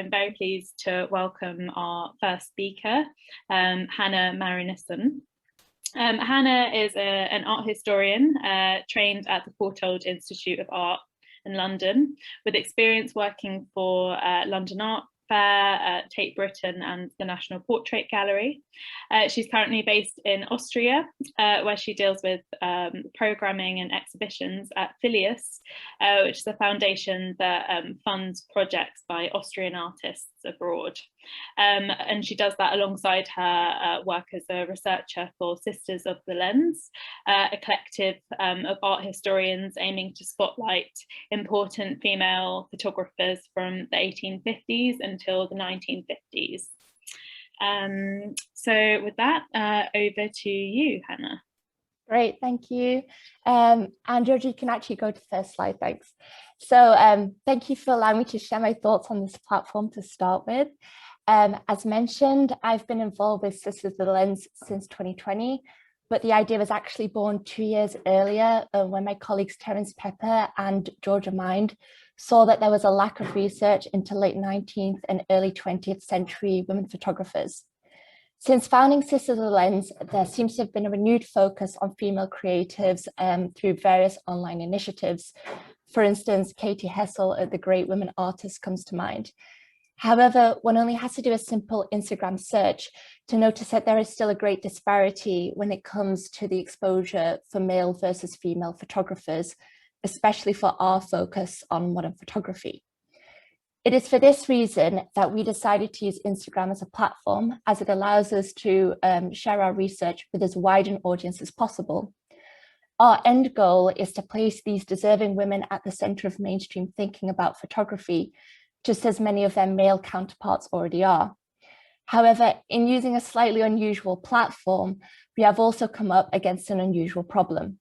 I'm very pleased to welcome our first speaker, Hannah Marynissen. Hannah is an art historian trained at the Courtauld Institute of Art in London, with experience working for London Art Fair, Tate Britain and the National Portrait Gallery. She's currently based in Austria, where she deals with programming and exhibitions at Filius, which is a foundation that funds projects by Austrian artists abroad. And she does that alongside her work as a researcher for Sisters of the Lens, a collective of art historians aiming to spotlight important female photographers from the 1850s until the 1950s. So with that, over to you, Hannah. Great, thank you. And Georgie, you can actually go to the first slide, thanks. So thank you for allowing me to share my thoughts on this platform to start with. As mentioned, I've been involved with Sisters of the Lens since 2020, but the idea was actually born 2 years earlier when my colleagues Terence Pepper and Georgia Mind saw that there was a lack of research into late 19th and early 20th century women photographers. Since founding Sisters of the Lens, there seems to have been a renewed focus on female creatives through various online initiatives. For instance, Katie Hessel at the Great Women Artists comes to mind. However, one only has to do a simple Instagram search to notice that there is still a great disparity when it comes to the exposure for male versus female photographers, especially for our focus on modern photography. It is for this reason that we decided to use Instagram as a platform, as it allows us to share our research with as wide an audience as possible. Our end goal is to place these deserving women at the center of mainstream thinking about photography, just as many of their male counterparts already are. However, in using a slightly unusual platform, we have also come up against an unusual problem.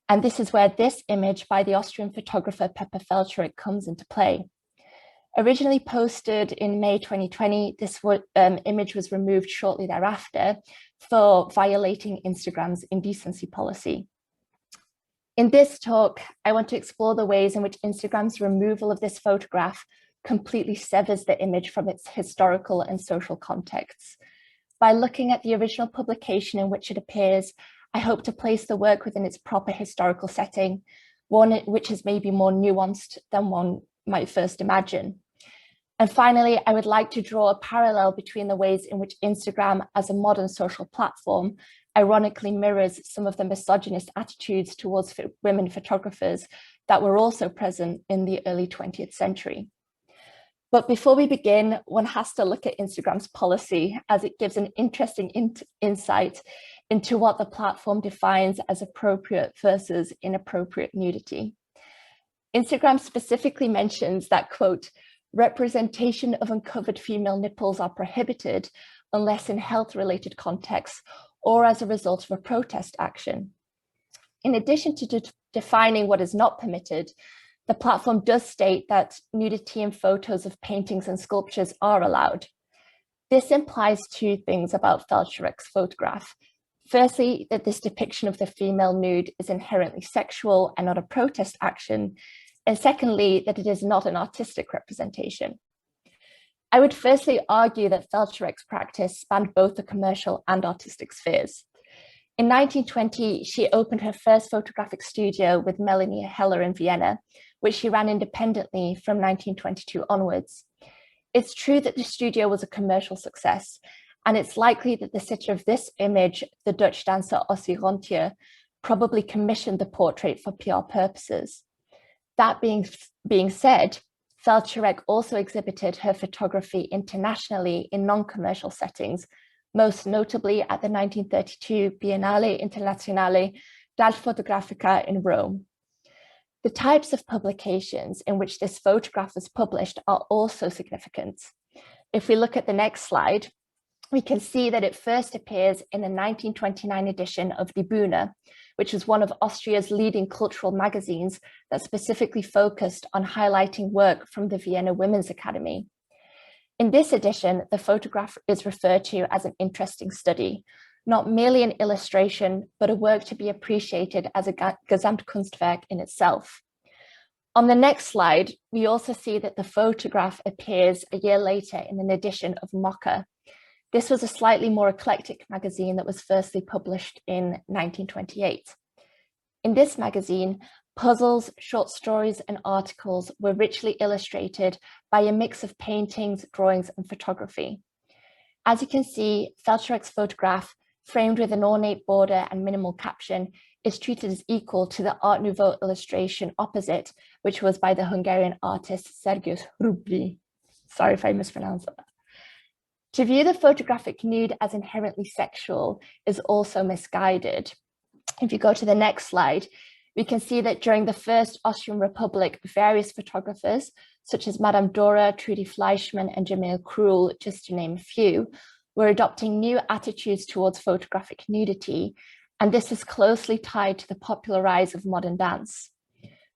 And this is where this image by the Austrian photographer Pepper Felcherich comes into play. Originally posted in May 2020, this image was removed shortly thereafter for violating Instagram's indecency policy. In this talk, I want to explore the ways in which Instagram's removal of this photograph completely severs the image from its historical and social contexts. By looking at the original publication in which it appears, I hope to place the work within its proper historical setting, one which is maybe more nuanced than one might first imagine. And finally, I would like to draw a parallel between the ways in which Instagram as a modern social platform ironically mirrors some of the misogynist attitudes towards women photographers that were also present in the early 20th century. But before we begin, one has to look at Instagram's policy, as it gives an interesting insight into what the platform defines as appropriate versus inappropriate nudity. Instagram specifically mentions that, quote, representation of uncovered female nipples are prohibited unless in health-related contexts or as a result of a protest action. In addition to defining what is not permitted, the platform does state that nudity in photos of paintings and sculptures are allowed. This implies two things about Felcherich's photograph. Firstly, that this depiction of the female nude is inherently sexual and not a protest action. And secondly, that it is not an artistic representation. I would firstly argue that Felcherich's practice spanned both the commercial and artistic spheres. In 1920, she opened her first photographic studio with Melanie Heller in Vienna, which she ran independently from 1922 onwards. It's true that the studio was a commercial success, and it's likely that the sitter of this image, the Dutch dancer Ossie Rontier, probably commissioned the portrait for PR purposes. That being said, Felcherich also exhibited her photography internationally in non-commercial settings, most notably at the 1932 Biennale Internazionale d'Arte Fotografica in Rome. The types of publications in which this photograph was published are also significant. If we look at the next slide, we can see that it first appears in a 1929 edition of Die Bühne, which was one of Austria's leading cultural magazines that specifically focused on highlighting work from the Vienna Women's Academy. In this edition, the photograph is referred to as an interesting study, not merely an illustration, but a work to be appreciated as a Gesamtkunstwerk in itself. On the next slide, we also see that the photograph appears a year later in an edition of Mocha. This was a slightly more eclectic magazine that was firstly published in 1928. In this magazine, puzzles, short stories, and articles were richly illustrated by a mix of paintings, drawings, and photography. As you can see, Felcherek's photograph, framed with an ornate border and minimal caption, is treated as equal to the Art Nouveau illustration opposite, which was by the Hungarian artist Sergius Hrubly. Sorry if I mispronounced that. To view the photographic nude as inherently sexual is also misguided. If you go to the next slide, we can see that during the First Austrian Republic, various photographers, such as Madame Dora, Trudy Fleischmann, and Jamil Krul, just to name a few, were adopting new attitudes towards photographic nudity, and this is closely tied to the popular rise of modern dance.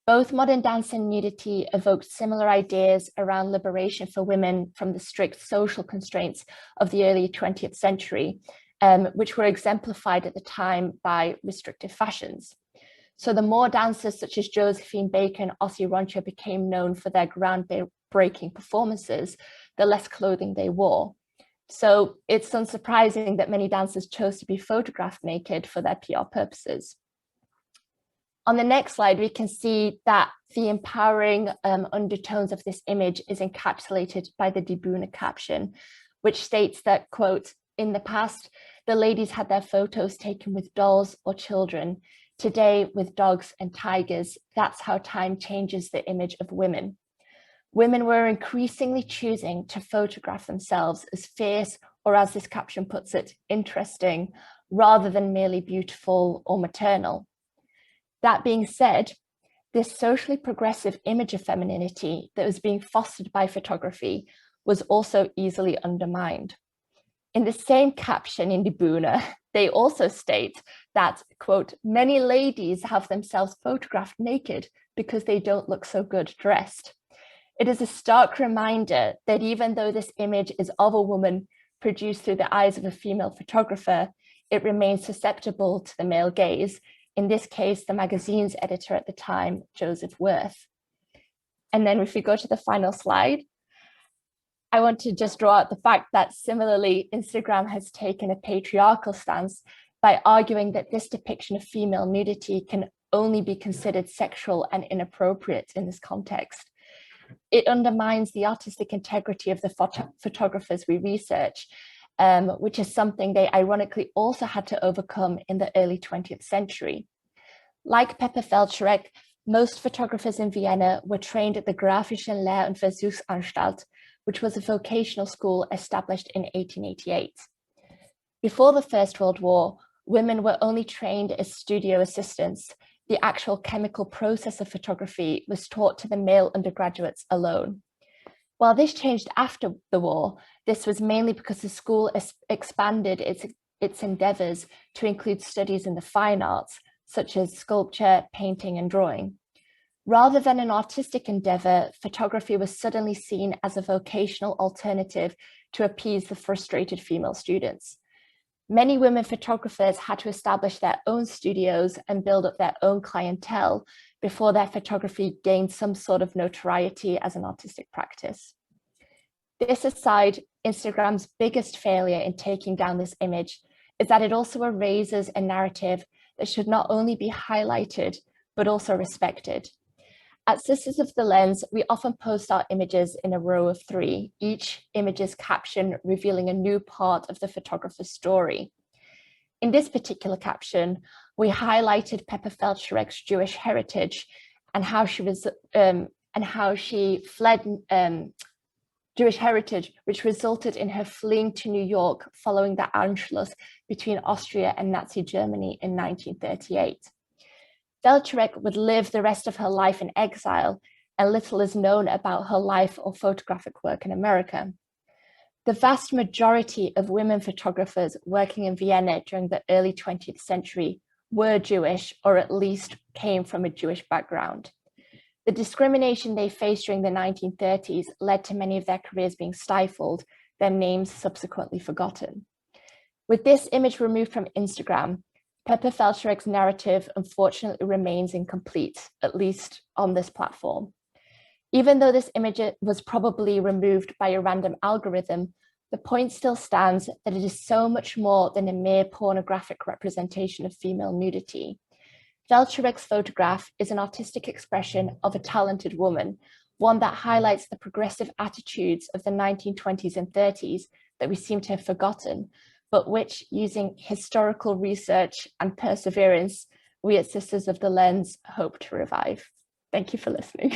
Both modern dance and nudity evoked similar ideas around liberation for women from the strict social constraints of the early 20th century, which were exemplified at the time by restrictive fashions. So the more dancers such as Josephine Baker and Ossie Roncho became known for their groundbreaking performances, the less clothing they wore. So it's unsurprising that many dancers chose to be photographed naked for their PR purposes. On the next slide, we can see that the empowering undertones of this image is encapsulated by the Die Bühne caption, which states that, quote, "In the past, the ladies had their photos taken with dolls or children. Today, with dogs and tigers, that's how time changes the image of women." Women were increasingly choosing to photograph themselves as fierce, or as this caption puts it, interesting, rather than merely beautiful or maternal. That being said, this socially progressive image of femininity that was being fostered by photography was also easily undermined. In the same caption in Die Bühne, they also state that, quote, "Many ladies have themselves photographed naked because they don't look so good dressed." It is a stark reminder that even though this image is of a woman produced through the eyes of a female photographer, it remains susceptible to the male gaze, in this case, the magazine's editor at the time, Joseph Wirth. And then if we go to the final slide, I want to just draw out the fact that similarly, Instagram has taken a patriarchal stance by arguing that this depiction of female nudity can only be considered sexual and inappropriate in this context. It undermines the artistic integrity of the photographers we research, which is something they ironically also had to overcome in the early 20th century. Like Pepe Felcherek, most photographers in Vienna were trained at the Grafischen Lehr- und Versuchsanstalt, which was a vocational school established in 1888. Before the First World War, women were only trained as studio assistants. The actual chemical process of photography was taught to the male undergraduates alone. While this changed after the war, this was mainly because the school expanded its endeavors to include studies in the fine arts, such as sculpture, painting, and drawing. Rather than an artistic endeavor, photography was suddenly seen as a vocational alternative to appease the frustrated female students. Many women photographers had to establish their own studios and build up their own clientele before their photography gained some sort of notoriety as an artistic practice. This aside, Instagram's biggest failure in taking down this image is that it also erases a narrative that should not only be highlighted, but also respected. At Sisters of the Lens, we often post our images in a row of 3, each image's caption revealing a new part of the photographer's story. In this particular caption, we highlighted Pepe Felcherek's Jewish heritage and how she fled Jewish heritage, which resulted in her fleeing to New York following the Anschluss between Austria and Nazi Germany in 1938. Felcherek would live the rest of her life in exile, and little is known about her life or photographic work in America. The vast majority of women photographers working in Vienna during the early 20th century were Jewish, or at least came from a Jewish background. The discrimination they faced during the 1930s led to many of their careers being stifled, their names subsequently forgotten. With this image removed from Instagram, Pepper Felcherig's narrative unfortunately remains incomplete, at least on this platform. Even though this image was probably removed by a random algorithm, the point still stands that it is so much more than a mere pornographic representation of female nudity. Felcherig's photograph is an artistic expression of a talented woman, one that highlights the progressive attitudes of the 1920s and 30s that we seem to have forgotten, but which, using historical research and perseverance, we at Sisters of the Lens hope to revive. Thank you for listening.